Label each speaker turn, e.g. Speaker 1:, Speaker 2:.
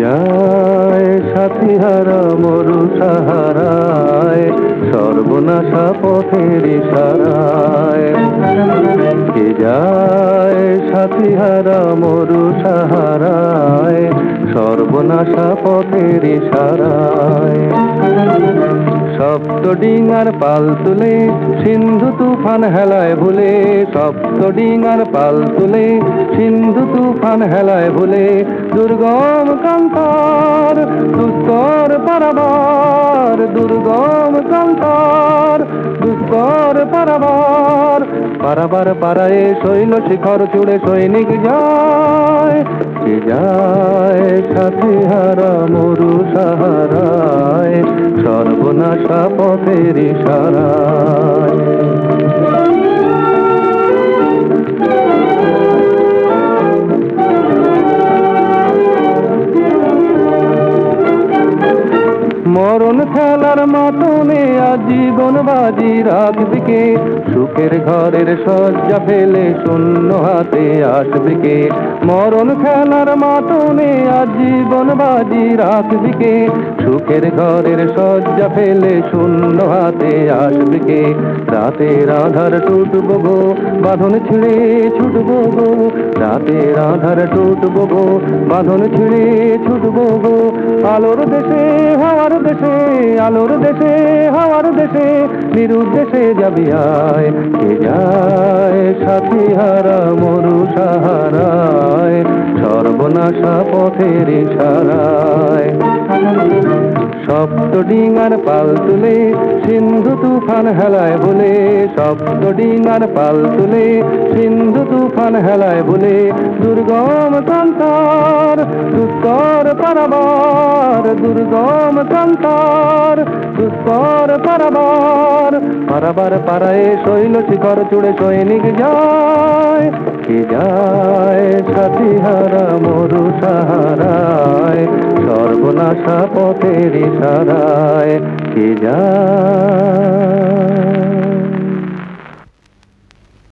Speaker 1: যায় সাথী হারা মরু সাহারায়, সর্বনাশা পথের ইশারায়। কে যায় সাথী হারা মরু সাহারায়, সর্বনাশা পথের ইশারায়। সপ্ত ডিঙার পাল তুলে সিন্ধু তুফান হেলায় ভুলে, সপ্ত ডিঙার পাল তুলে সিন্ধু তুফান হেলায় ভুলে, দুর্গম কান্তার দুস্তর পারাবার, দুর্গম কান্তার দুস্তর পারাবার। পারাবার পারায়ে শৈল শিখর চূড়ে সৈনিক যায়, কে যায় সাথী হারা মরু সাহারায়, সর্বনাশা পথের ইশারায়। মরণ খেলার মাতনে আজীবন বাজি রাখবি কে, সুখের ঘরের শয্যা ফেলে শূন্য হাতে আসবি কে। মরণ খেলার মাতনে আজীবন বাজি রাখবি কে, সুখের ঘরের শয্যা ফেলে শূন্য হাতে আসবি কে। রাতের আধার টুটবো গো বাঁধন ছিঁড়ে ছুটবো গো, রাতের আধার টুটবো গো বাঁধন ছিঁড়ে ছুটবো গো। আলোর দেশে হাওয়ার দেশে, আলোর দেশে হাওয়ার দেশে, নিরুদ্দেশে যাবি আয়। কে যায় সাথী হারা মরু সাহারায়, সর্বনাশা পথের ইশারায়। সপ্ত ডিঙার পাল তুলে সিন্ধু তুফান হেলায় ভুলে, সপ্ত ডিঙার পাল তুলে সিন্ধু তুফান হেলায় ভুলে, দুর্গম কান্তার দুস্তর পারাবার, দুর্গম কান্তার দুস্তর পারাবার। পারাবার পারায়ে শৈল শিখর চূড়ে সৈনিক যায়, কে যায় সাথী হারা মরু সাহারায়, সর্বনাশা পথের ইশারায়। কে যায়